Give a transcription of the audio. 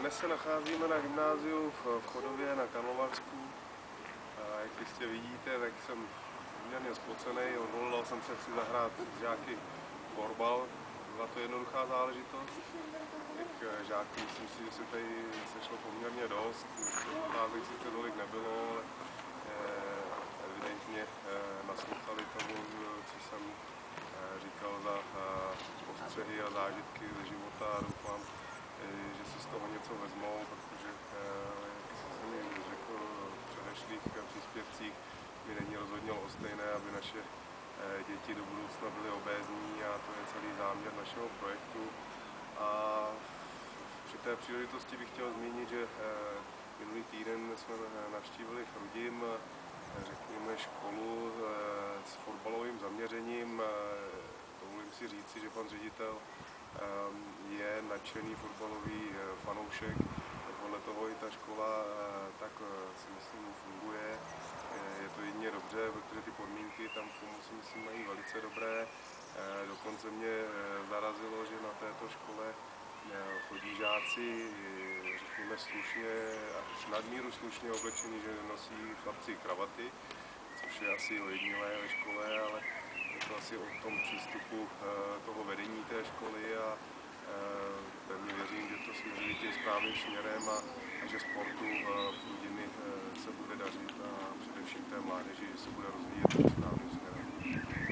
Dnes se nacházíme na gymnáziu v Chodově na Karlovarsku. Jak jistě vidíte, tak jsem poměrně spocený. Odvolal jsem se si zahrát s žáky florbal. Byla to jednoduchá záležitost. Těch žáků, myslím si, že se tady sešlo poměrně dost. Otázek sice tolik nebylo, ale evidentně naslouchali tomu, co jsem říkal za postřehy a zážitky ze života, a doufám, že si z toho něco vezmou, protože, jak jsem jim řekl v předešlých příspěvcích, mi není rozhodně lhostejné, aby naše děti do budoucna byly obézní, a to je celý záměr našeho projektu. A při té příležitosti bych chtěl zmínit, že minulý týden jsme navštívili Chrudim, řekněme, školu s fotbalovým zaměřením. Dovolím si říci, že pan ředitel je nadšený fotbalový fanoušek. Podle toho i ta škola tak si myslím funguje. Je to jedině dobře, protože ty podmínky tam k tomu si myslím mají velice dobré. Dokonce mě zarazilo, že na této škole chodí žáci, řekněme, slušně, až nadmíru slušně oblečení, že nosí chlapci kravaty, což je asi ojedinělé ve škole, ale je to asi o tom přístupu toho vedení té školy, a pevně věřím, že to směří tím správným směrem a že sportu v Chrudimi se bude dařit, a především té mládeži, že se bude rozvíjet tím správným směrem.